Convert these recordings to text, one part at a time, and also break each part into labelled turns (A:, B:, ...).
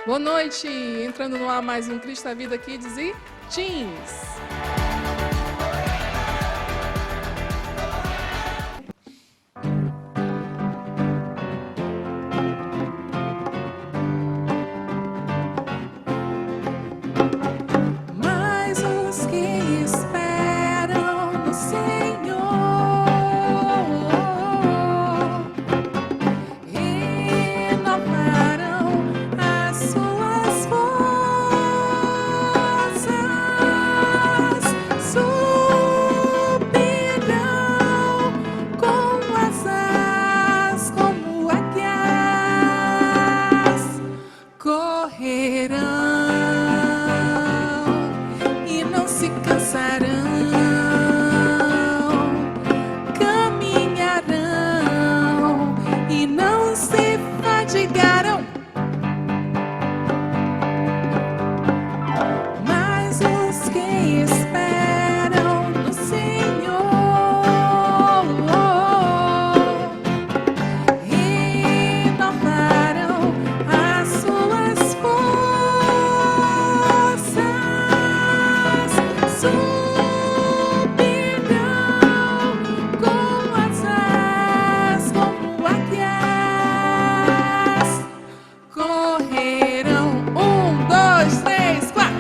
A: Boa noite, entrando no ar mais um Cristo da Vida Kids e Teens. Mas os que esperam no Senhor renovarão as suas forças, subirão com asas como águias, correrão e não se cansarão, caminharão e não se fadigarão. Mas os que esperam no Senhor renovarão as suas forças, subirão com asas como águias, correrão. 1, 2, 3, 4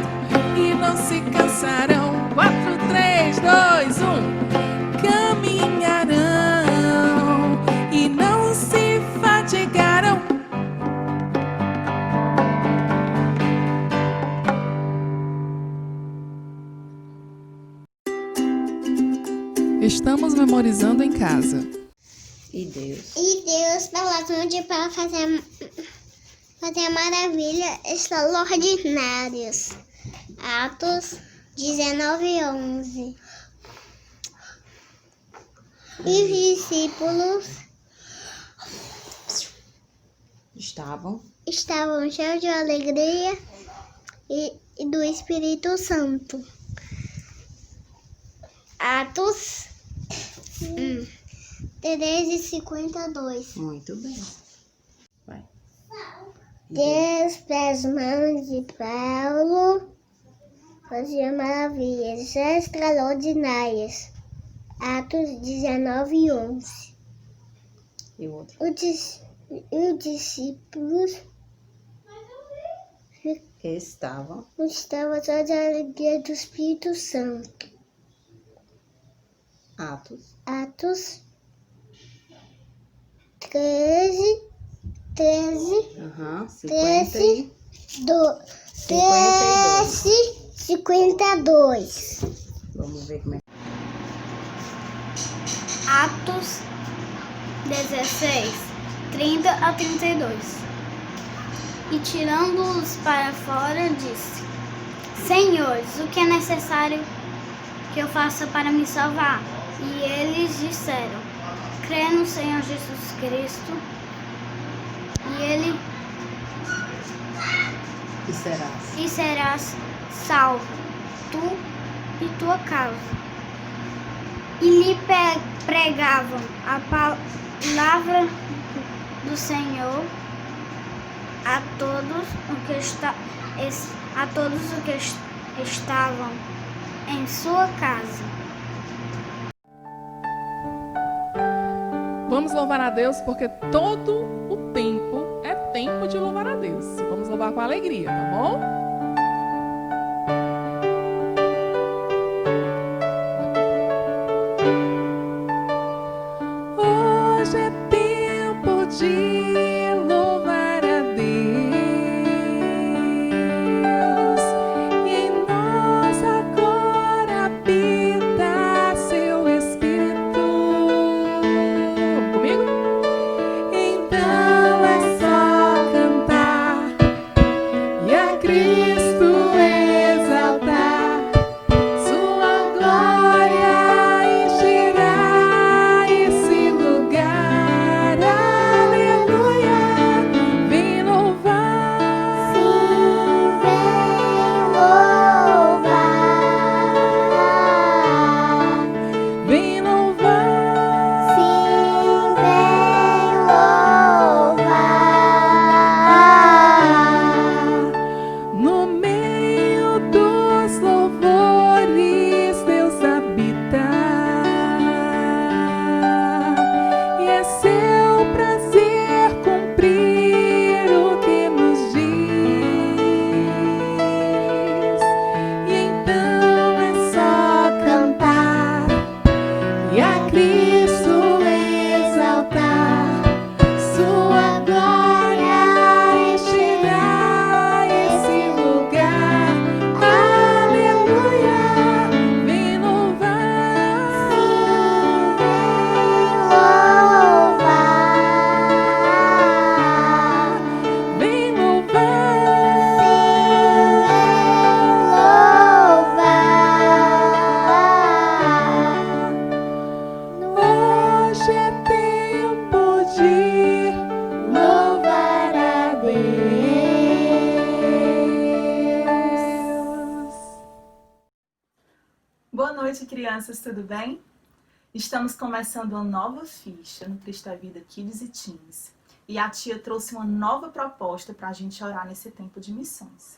A: e não se cansarão. 4, 3, 2, 1. Caminharão e não se fadigarão. Estamos memorizando em casa.
B: E Deus
C: E Deus palavrão de para fazer maravilha extraordinárias. Atos 19:11. E os discípulos
B: estavam
C: estavam cheios de alegria e do Espírito Santo. Atos 13:52.
B: muito bem. Vai.
C: Deus, pelas mãos de Paulo, fazia maravilhas extraordinárias. Atos 19:11.
B: E o outro?
C: Os discípulos
B: Estavam
C: estavam cheios de alegria do Espírito Santo.
B: Atos
C: Atos 13,
B: 50 e
C: 52.
B: vamos ver como é.
D: Atos 16:30-32. E tirando-os para fora, disse: Senhores, o que é necessário que eu faça para me salvar? E eles disseram: Crê no Senhor Jesus Cristo, e serás salvo, tu e tua casa. E lhe pregavam a palavra do Senhor a todos os que estavam em sua casa.
A: Vamos louvar a Deus porque todo o tempo é tempo de louvar a Deus. Vamos louvar com alegria, tá bom? Hoje é tempo de louvar a Deus e em nós agora habita seu Espírito. Vamos comigo? Então é só cantar e a Cristo exaltar. Sua glória encherá esse lugar. Aleluia. noite, crianças, tudo bem? Estamos começando uma nova ficha no Cristo é Vida Kids e Teens. E a tia trouxe uma nova proposta para a gente orar nesse tempo de missões.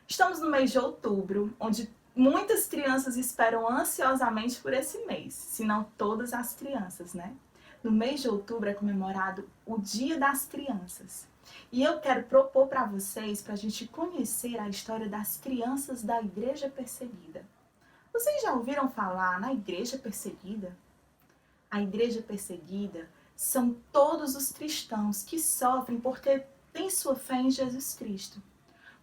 A: Estamos no mês de outubro, onde muitas crianças esperam ansiosamente por esse mês, se não todas as crianças, né? No mês de outubro é comemorado o Dia das Crianças. E eu quero propor para vocês, para a gente conhecer a história das crianças da Igreja Perseguida. Vocês já ouviram falar na Igreja Perseguida? A Igreja Perseguida são todos os cristãos que sofrem porque têm sua fé em Jesus Cristo.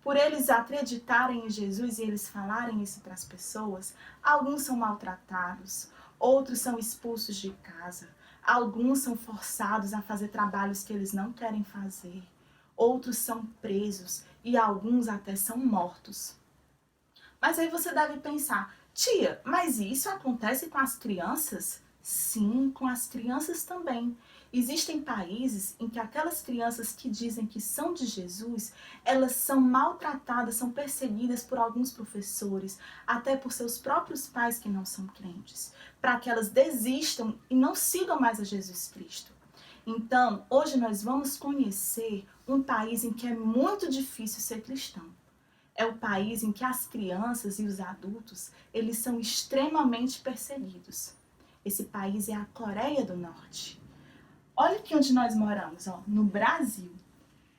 A: Por eles acreditarem em Jesus e eles falarem isso para as pessoas, alguns são maltratados, outros são expulsos de casa, alguns são forçados a fazer trabalhos que eles não querem fazer, outros são presos e alguns até são mortos. Mas aí você deve pensar, tia, mas isso acontece com as crianças? Sim, com as crianças também. Existem países em que aquelas crianças que dizem que são de Jesus, elas são maltratadas, são perseguidas por alguns professores, até por seus próprios pais que não são crentes, para que elas desistam e não sigam mais a Jesus Cristo. Então, hoje nós vamos conhecer um país em que é muito difícil ser cristão. É o país em que as crianças e os adultos, eles são extremamente perseguidos. Esse país é a Coreia do Norte. Olha aqui onde nós moramos, ó, no Brasil.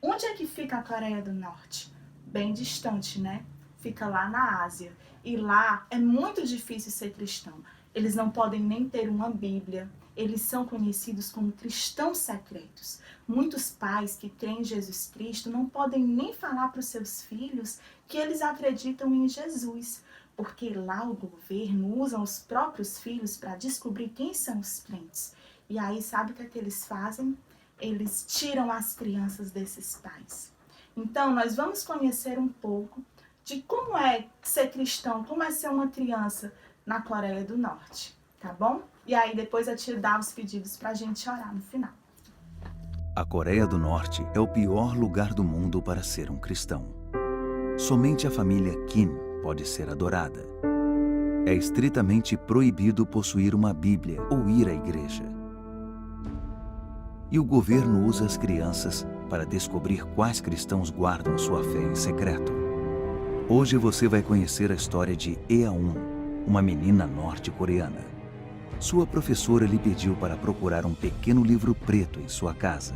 A: Onde é que fica a Coreia do Norte? Bem distante, né? Fica lá na Ásia. E lá é muito difícil ser cristão. Eles não podem nem ter uma Bíblia. Eles são conhecidos como cristãos secretos. Muitos pais que creem em Jesus Cristo não podem nem falar para os seus filhos que eles acreditam em Jesus, porque lá o governo usa os próprios filhos para descobrir quem são os crentes. E aí, sabe o que é que eles fazem? Eles tiram as crianças desses pais. Então, nós vamos conhecer um pouco de como é ser cristão, como é ser uma criança na Coreia do Norte, tá bom? E aí, depois a tia dá os pedidos para a gente orar no final.
E: A Coreia do Norte é o pior lugar do mundo para ser um cristão. Somente a família Kim pode ser adorada. É estritamente proibido possuir uma Bíblia ou ir à igreja. E o governo usa as crianças para descobrir quais cristãos guardam sua fé em secreto. Hoje você vai conhecer a história de Eun, uma menina norte-coreana. Sua professora lhe pediu para procurar um pequeno livro preto em sua casa.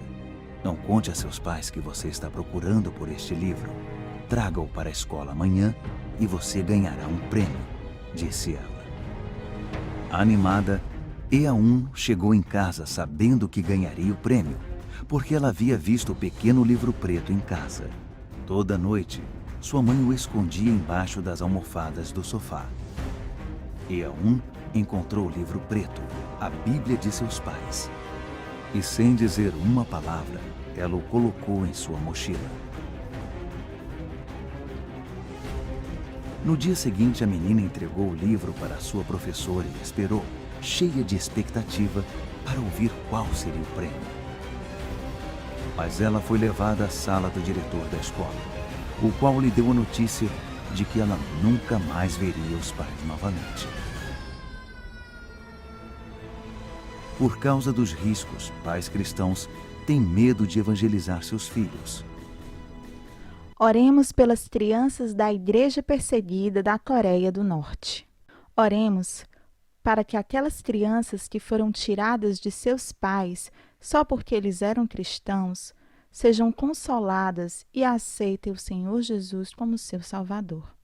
E: Não conte a seus pais que você está procurando por este livro. Traga-o para a escola amanhã e você ganhará um prêmio, disse ela. Animada, Eun chegou em casa sabendo que ganharia o prêmio, porque ela havia visto o pequeno livro preto em casa. Toda noite, sua mãe o escondia embaixo das almofadas do sofá. Eun encontrou o livro preto, a Bíblia de seus pais. E sem dizer uma palavra, ela o colocou em sua mochila. No dia seguinte, a menina entregou o livro para sua professora e esperou, cheia de expectativa, para ouvir qual seria o prêmio. Mas ela foi levada à sala do diretor da escola, o qual lhe deu a notícia de que ela nunca mais veria os pais novamente. Por causa dos riscos, pais cristãos têm medo de evangelizar seus filhos.
F: Oremos pelas crianças da Igreja Perseguida da Coreia do Norte. Oremos para que aquelas crianças que foram tiradas de seus pais só porque eles eram cristãos sejam consoladas e aceitem o Senhor Jesus como seu Salvador.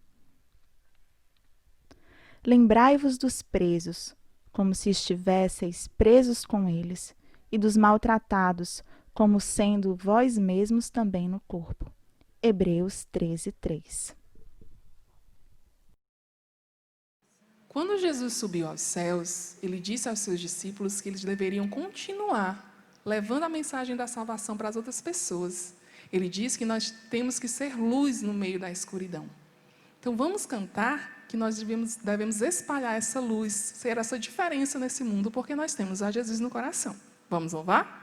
F: Lembrai-vos dos presos, como se estivesseis presos com eles, e dos maltratados, como sendo vós mesmos também no corpo. Hebreus 13:3.
A: Quando Jesus subiu aos céus, ele disse aos seus discípulos que eles deveriam continuar levando a mensagem da salvação para as outras pessoas. Ele disse que nós temos que ser luz no meio da escuridão. Então vamos cantar que nós devemos espalhar essa luz, ser essa diferença nesse mundo, porque nós temos a Jesus no coração. Vamos louvar?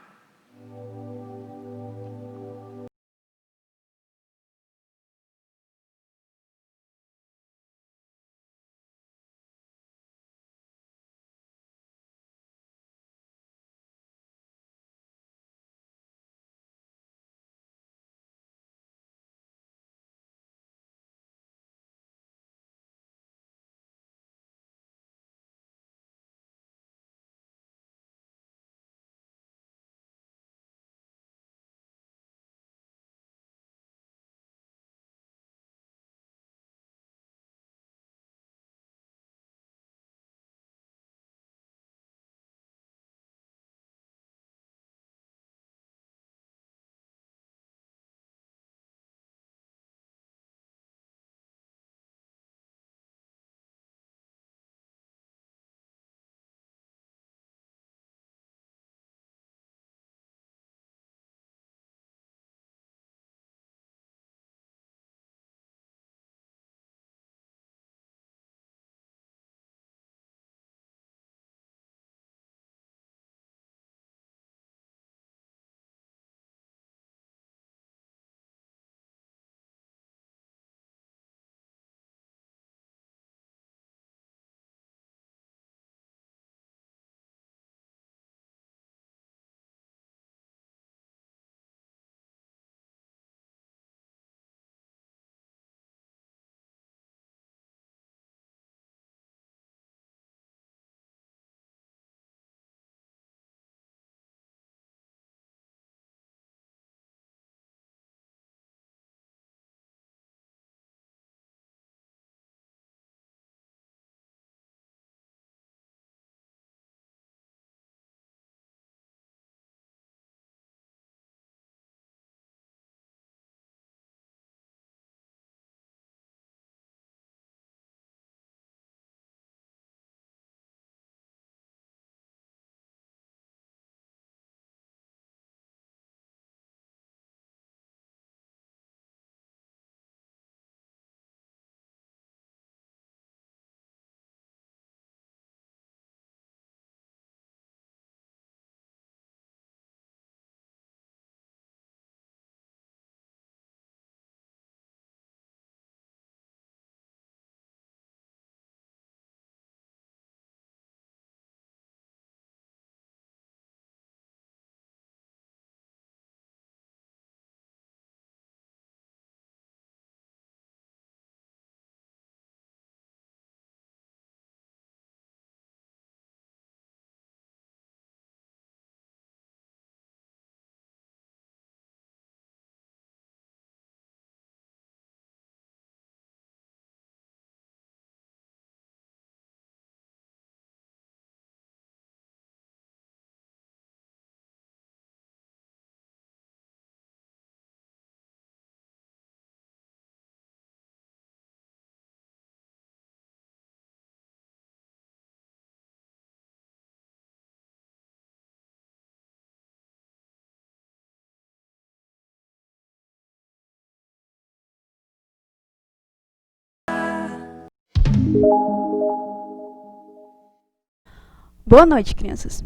G: Boa noite, crianças.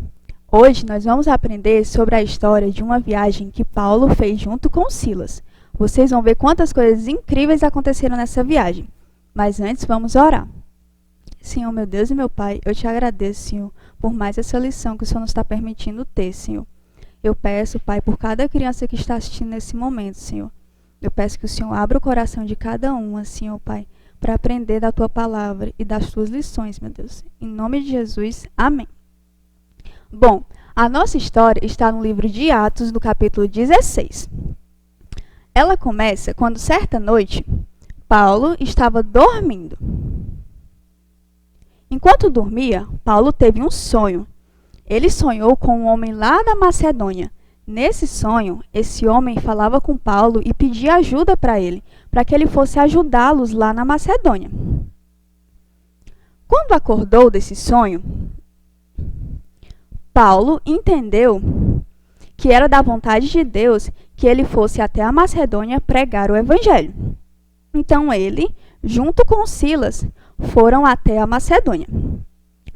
G: Hoje nós vamos aprender sobre a história de uma viagem que Paulo fez junto com Silas. Vocês vão ver quantas coisas incríveis aconteceram nessa viagem. Mas antes, vamos orar. Senhor, meu Deus e meu Pai, eu te agradeço, Senhor, por mais essa lição que o Senhor nos está permitindo ter, Senhor. Eu peço, Pai, por cada criança que está assistindo nesse momento, Senhor. Eu peço que o Senhor abra o coração de cada uma, Senhor, Pai, para aprender da Tua palavra e das Tuas lições, meu Deus. Em nome de Jesus, amém. Bom, a nossa história está no livro de Atos, no capítulo 16. Ela começa quando, certa noite, Paulo estava dormindo. Enquanto dormia, Paulo teve um sonho. Ele sonhou com um homem lá da Macedônia. Nesse sonho, esse homem falava com Paulo e pedia ajuda para que ele fosse ajudá-los lá na Macedônia. Quando acordou desse sonho, Paulo entendeu que era da vontade de Deus que ele fosse até a Macedônia pregar o evangelho. Então ele, junto com Silas, foram até a Macedônia.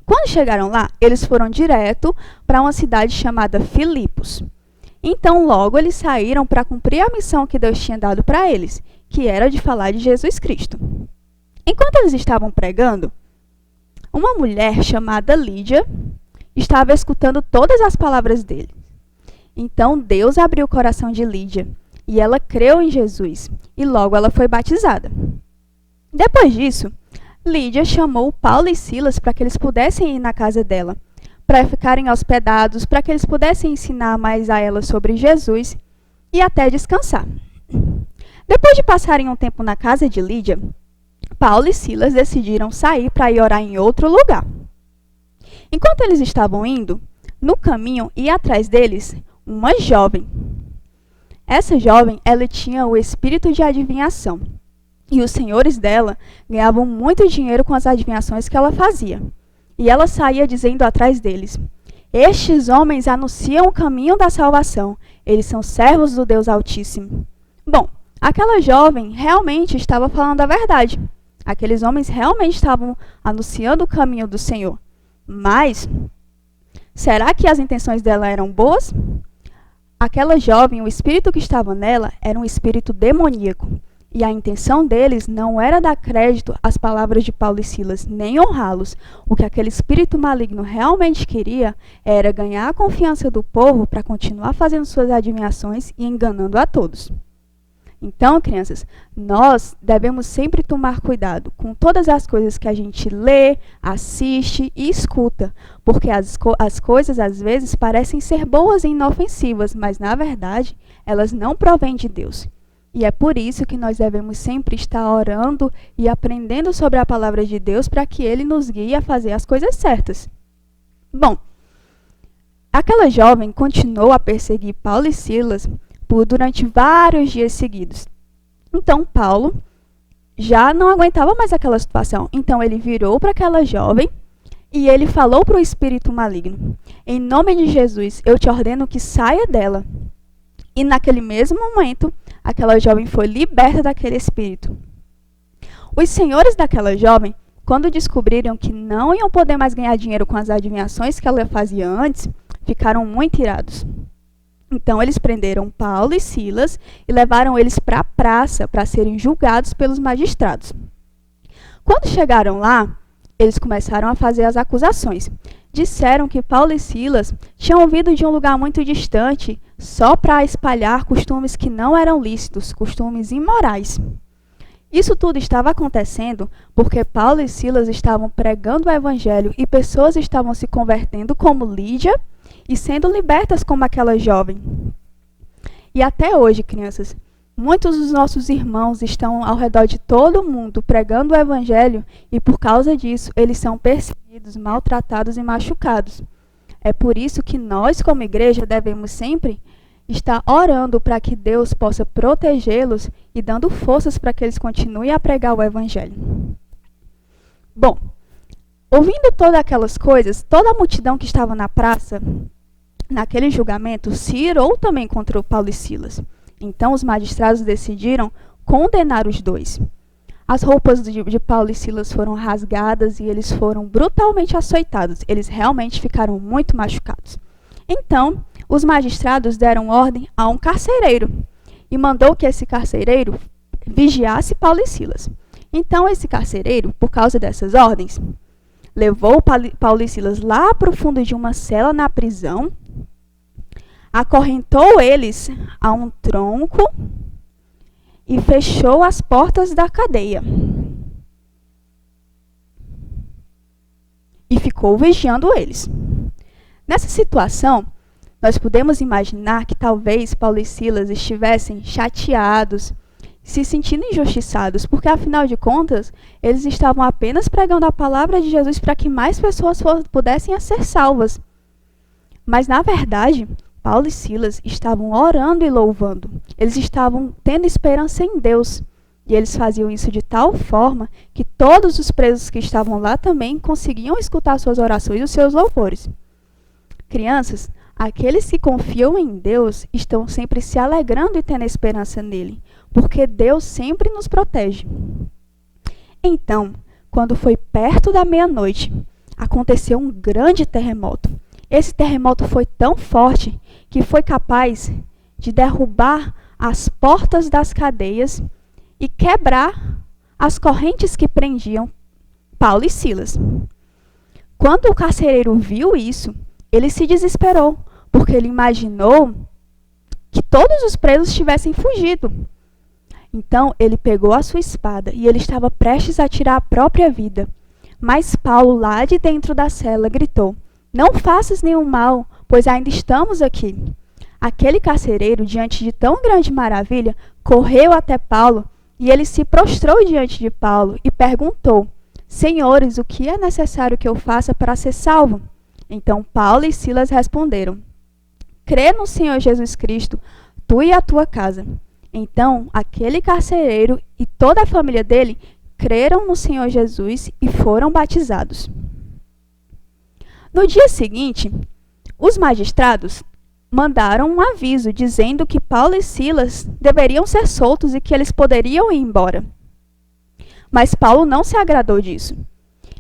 G: Quando chegaram lá, eles foram direto para uma cidade chamada Filipos. Então logo eles saíram para cumprir a missão que Deus tinha dado para eles, que era de falar de Jesus Cristo. Enquanto eles estavam pregando, uma mulher chamada Lídia estava escutando todas as palavras dele. Então Deus abriu o coração de Lídia e ela creu em Jesus e logo ela foi batizada. Depois disso, Lídia chamou Paulo e Silas para que eles pudessem ir na casa dela, para ficarem hospedados, para que eles pudessem ensinar mais a ela sobre Jesus e até descansar. Depois de passarem um tempo na casa de Lídia, Paulo e Silas decidiram sair para ir orar em outro lugar. Enquanto eles estavam indo, no caminho e atrás deles, uma jovem. Essa jovem, ela tinha o espírito de adivinhação. E os senhores dela ganhavam muito dinheiro com as adivinhações que ela fazia. E ela saía dizendo atrás deles: estes homens anunciam o caminho da salvação. Eles são servos do Deus Altíssimo. Bom, aquela jovem realmente estava falando a verdade. Aqueles homens realmente estavam anunciando o caminho do Senhor. Mas, será que as intenções dela eram boas? Aquela jovem, o espírito que estava nela, era um espírito demoníaco. E a intenção deles não era dar crédito às palavras de Paulo e Silas, nem honrá-los. O que aquele espírito maligno realmente queria era ganhar a confiança do povo para continuar fazendo suas adivinhações e enganando a todos. Então, crianças, nós devemos sempre tomar cuidado com todas as coisas que a gente lê, assiste e escuta, porque as coisas às vezes parecem ser boas e inofensivas, mas na verdade elas não provêm de Deus. E é por isso que nós devemos sempre estar orando e aprendendo sobre a palavra de Deus para que Ele nos guie a fazer as coisas certas. Bom, aquela jovem continuou a perseguir Paulo e Silas durante vários dias seguidos. Então Paulo já não aguentava mais aquela situação. Então ele virou para aquela jovem e ele falou para o espírito maligno: em nome de Jesus, eu te ordeno que saia dela. E naquele mesmo momento, aquela jovem foi liberta daquele espírito. Os senhores daquela jovem, quando descobriram que não iam poder mais ganhar dinheiro com as adivinhações que ela fazia antes, ficaram muito irados. Então eles prenderam Paulo e Silas e levaram eles para a praça para serem julgados pelos magistrados. Quando chegaram lá, eles começaram a fazer as acusações. Disseram que Paulo e Silas tinham vindo de um lugar muito distante só para espalhar costumes que não eram lícitos, costumes imorais. Isso tudo estava acontecendo porque Paulo e Silas estavam pregando o evangelho e pessoas estavam se convertendo como Lídia e sendo libertas como aquela jovem. E até hoje, crianças, muitos dos nossos irmãos estão ao redor de todo o mundo pregando o evangelho e por causa disso eles são perseguidos, maltratados e machucados. É por isso que nós, como igreja, devemos sempre estar orando para que Deus possa protegê-los e dando forças para que eles continuem a pregar o evangelho. Bom, ouvindo todas aquelas coisas, toda a multidão que estava na praça, naquele julgamento, se irou também contra o Paulo e Silas. Então os magistrados decidiram condenar os dois. as roupas de Paulo e Silas foram rasgadas e eles foram brutalmente açoitados. Eles realmente ficaram muito machucados. Então, os magistrados deram ordem a um carcereiro e mandou que esse carcereiro vigiasse Paulo e Silas. Então, esse carcereiro, por causa dessas ordens, levou Paulo e Silas lá para o fundo de uma cela na prisão, acorrentou eles a um tronco e fechou as portas da cadeia. E ficou vigiando eles. Nessa situação, nós podemos imaginar que talvez Paulo e Silas estivessem chateados, se sentindo injustiçados, porque afinal de contas, eles estavam apenas pregando a palavra de Jesus para que mais pessoas pudessem ser salvas. Mas na verdade, Paulo e Silas estavam orando e louvando. Eles estavam tendo esperança em Deus. E eles faziam isso de tal forma que todos os presos que estavam lá também conseguiam escutar suas orações e os seus louvores. Crianças, aqueles que confiam em Deus estão sempre se alegrando e tendo esperança nele, porque Deus sempre nos protege. Então, quando foi perto da meia-noite, aconteceu um grande terremoto. Esse terremoto foi tão forte que foi capaz de derrubar as portas das cadeias e quebrar as correntes que prendiam Paulo e Silas. Quando o carcereiro viu isso, ele se desesperou, porque ele imaginou que todos os presos tivessem fugido. Então, ele pegou a sua espada e ele estava prestes a tirar a própria vida. Mas Paulo, lá de dentro da cela, gritou: "Não faças nenhum mal, pois ainda estamos aqui." Aquele carcereiro, diante de tão grande maravilha, correu até Paulo e ele se prostrou diante de Paulo e perguntou: "Senhores, o que é necessário que eu faça para ser salvo?" Então Paulo e Silas responderam: "Crê no Senhor Jesus Cristo, tu e a tua casa." Então aquele carcereiro e toda a família dele creram no Senhor Jesus e foram batizados. No dia seguinte, os magistrados mandaram um aviso dizendo que Paulo e Silas deveriam ser soltos e que eles poderiam ir embora. Mas Paulo não se agradou disso.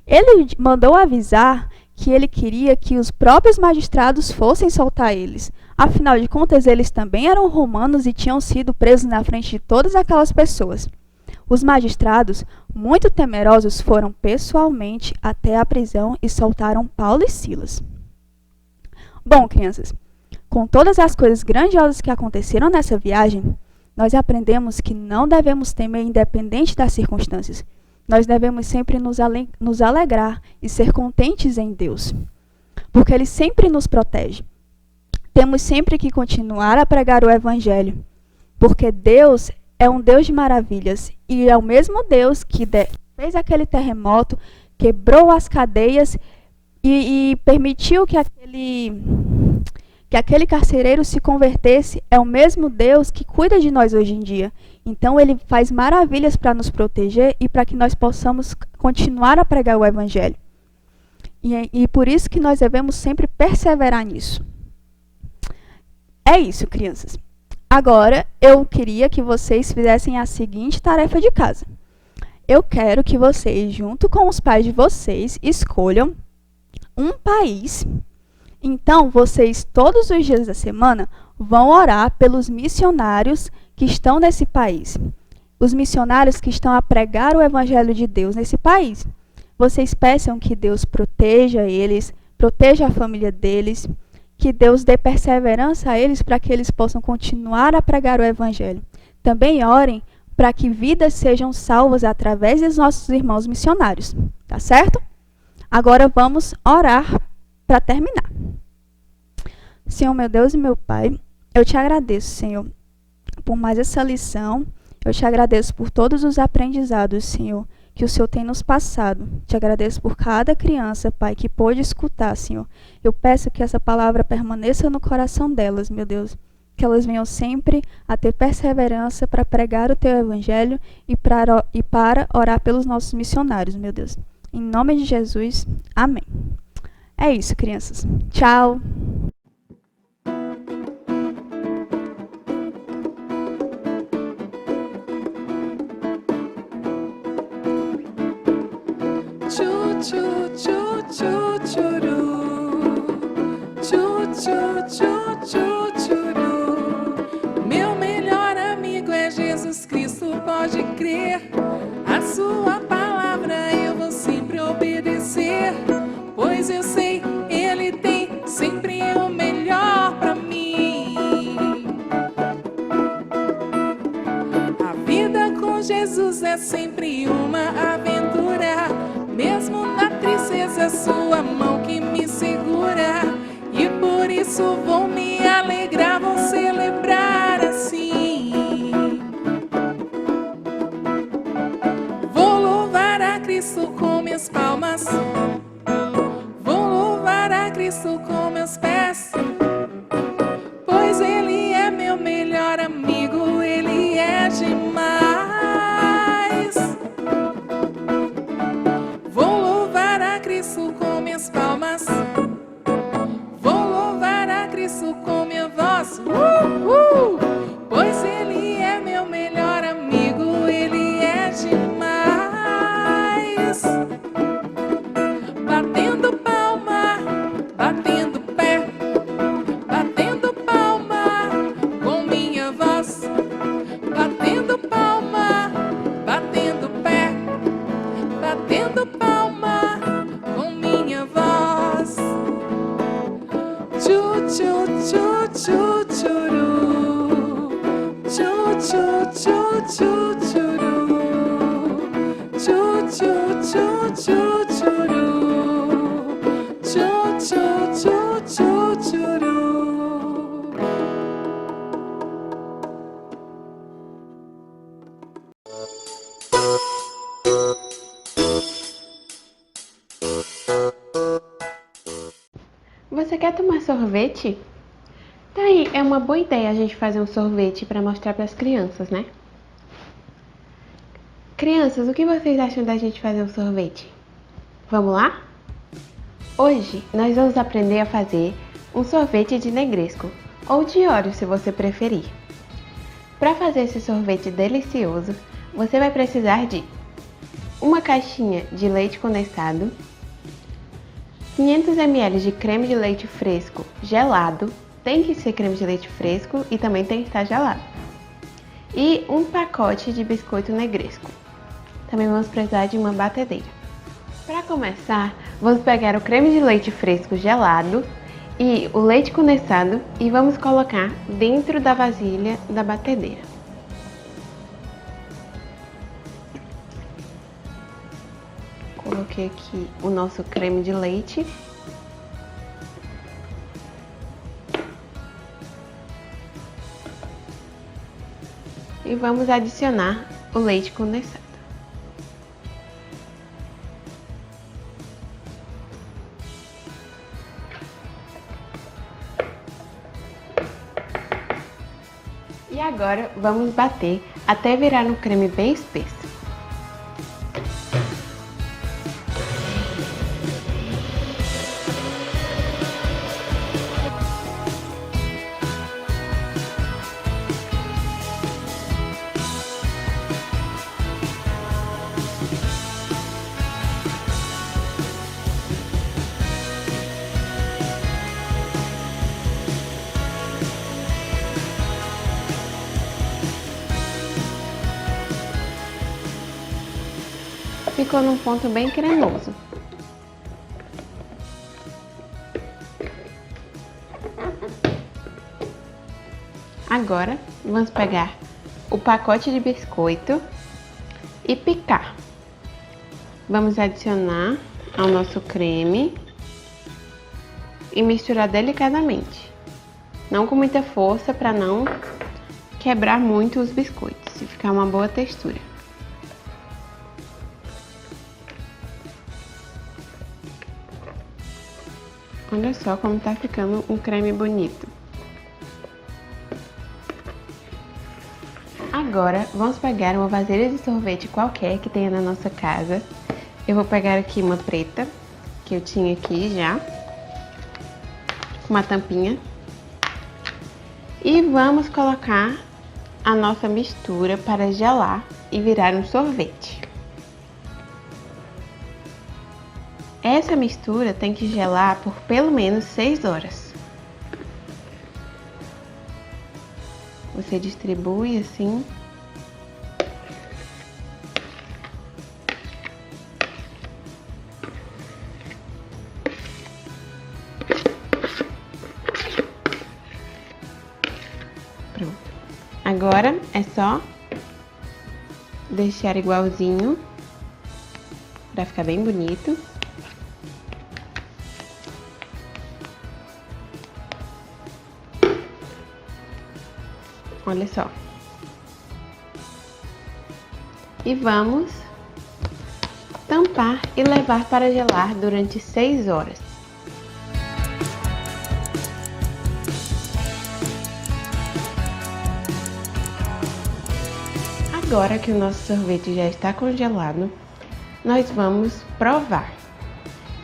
G: Ele mandou avisar que ele queria que os próprios magistrados fossem soltar eles. Afinal de contas, eles também eram romanos e tinham sido presos na frente de todas aquelas pessoas. Os magistrados, muito temerosos, foram pessoalmente até a prisão e soltaram Paulo e Silas. Bom, crianças, com todas as coisas grandiosas que aconteceram nessa viagem, nós aprendemos que não devemos temer independente das circunstâncias. Nós devemos sempre nos alegrar e ser contentes em Deus, porque Ele sempre nos protege. Temos sempre que continuar a pregar o Evangelho, porque Deus é um Deus de maravilhas e é o mesmo Deus que fez aquele terremoto, quebrou as cadeias e permitiu que aquele carcereiro se convertesse. É o mesmo Deus que cuida de nós hoje em dia. Então Ele faz maravilhas para nos proteger e para que nós possamos continuar a pregar o Evangelho. E por isso que nós devemos sempre perseverar nisso. É isso, crianças. Agora, eu queria que vocês fizessem a seguinte tarefa de casa. Eu quero que vocês, junto com os pais de vocês, escolham um país. Então, vocês, todos os dias da semana, vão orar pelos missionários que estão nesse país. Os missionários que estão a pregar o Evangelho de Deus nesse país. Vocês peçam que Deus proteja eles, proteja a família deles, que Deus dê perseverança a eles para que eles possam continuar a pregar o Evangelho. Também orem para que vidas sejam salvas através dos nossos irmãos missionários. Tá certo? Agora vamos orar para terminar. Senhor, meu Deus e meu Pai, eu te agradeço, Senhor, por mais essa lição. Eu te agradeço por todos os aprendizados, Senhor, que o Senhor tem nos passado. Te agradeço por cada criança, Pai, que pôde escutar, Senhor. Eu peço que essa palavra permaneça no coração delas, meu Deus. Que elas venham sempre a ter perseverança para pregar o Teu Evangelho e para orar pelos nossos missionários, meu Deus. Em nome de Jesus, amém. É isso, crianças. Tchau!
H: tchu, tchu, tchu, tchuru. Tchu, tchu, tchu, tchu, tchuru. Meu melhor amigo é Jesus Cristo, pode crer. A sua palavra eu vou sempre obedecer, pois eu sei, Ele tem sempre o melhor pra mim. A vida com Jesus é sempre uma aventura, mesmo na tristeza, sua mão que me segura. E por isso vou me alegrar, vou celebrar assim. Vou louvar a Cristo com minhas palmas, vou louvar a Cristo com meus pés, pois Ele é meu melhor amigo, Ele é demais. Vou louvar a Cristo com minhas palmas, vou louvar a Cristo com minha voz, pois Ele é meu melhor amigo, Ele é demais. Batendo palma, batendo pé, batendo palma com minha voz, batendo palma, batendo pé, batendo palma com minha voz. Tchu, tchu, tchu, tchu, tchuru. Tchu, tchu, tchu, tchu, tchuru. Tchu, tchu, tchu, tchu, tchuru. Tchu, tchu, tchu, tchu, tchuru.
I: Você quer tomar sorvete? Tá aí, é uma boa ideia a gente fazer um sorvete para mostrar para as crianças, né? Crianças, o que vocês acham da gente fazer um sorvete? Vamos lá? Hoje nós vamos aprender a fazer um sorvete de negresco, ou de Oreo se você preferir. Para fazer esse sorvete delicioso, você vai precisar de uma caixinha de leite condensado, 500 ml de creme de leite fresco gelado, tem que ser creme de leite fresco e também tem que estar gelado, e um pacote de biscoito negresco. Também vamos precisar de uma batedeira. Para começar, vamos pegar o creme de leite fresco gelado e o leite condensado e vamos colocar dentro da vasilha da batedeira. Coloquei aqui o nosso creme de leite. E vamos adicionar o leite condensado. E agora vamos bater até virar um creme bem espesso. Ficou num ponto bem cremoso. Agora, vamos pegar o pacote de biscoito e picar. Vamos adicionar ao nosso creme e misturar delicadamente. Não com muita força para não quebrar muito os biscoitos e ficar uma boa textura. Olha só como tá ficando um creme bonito. Agora, vamos pegar uma vasilha de sorvete qualquer que tenha na nossa casa. Eu vou pegar aqui uma preta, que eu tinha aqui já, com uma tampinha. E vamos colocar a nossa mistura para gelar e virar um sorvete. Essa mistura tem que gelar por pelo menos 6 horas. Você distribui assim. Pronto. Agora é só deixar igualzinho para ficar bem bonito. Olha só. E vamos tampar e levar para gelar durante 6 horas. Agora que o nosso sorvete já está congelado, nós vamos provar.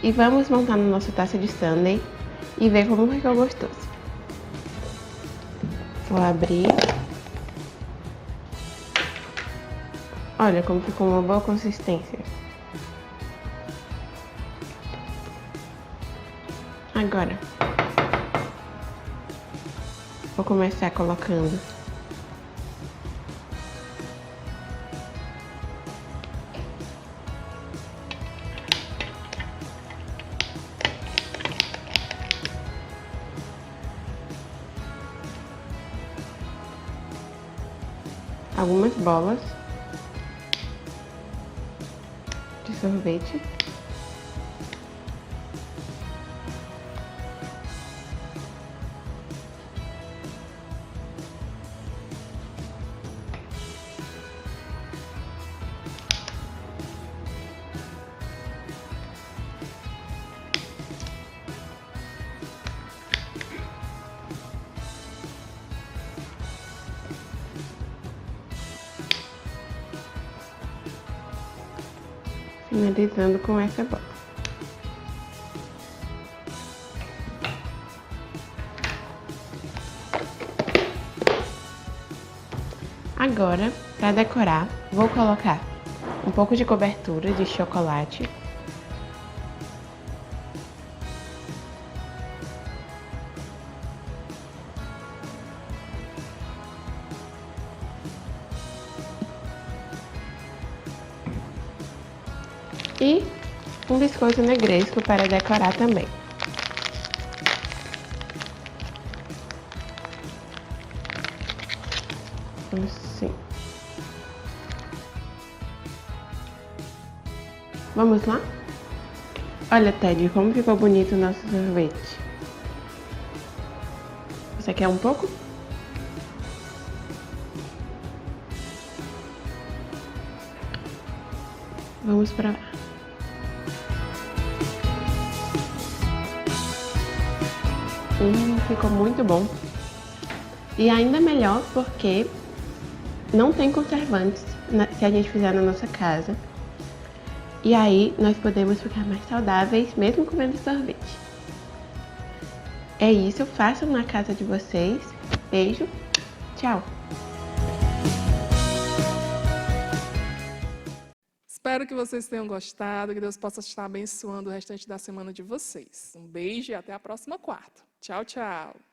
I: E vamos montar na nossa taça de sundae e ver como ficou gostoso. Vou abrir. Olha como ficou uma boa consistência. Agora, vou começar colocando algumas bolas de sorvete. Finalizando com essa bola. Agora, para decorar, vou colocar um pouco de cobertura de chocolate. E um biscoito negresco para decorar também. Assim. Vamos lá? Olha, Ted, como ficou bonito o nosso sorvete. Você quer um pouco? Vamos provar. Ficou muito bom. E ainda melhor porque não tem conservantes se a gente fizer na nossa casa. E aí nós podemos ficar mais saudáveis mesmo comendo sorvete. É isso, façam na casa de vocês. Beijo, tchau!
H: Espero que vocês tenham gostado, que Deus possa estar abençoando o restante da semana de vocês. Um beijo e até a próxima quarta. Tchau, tchau!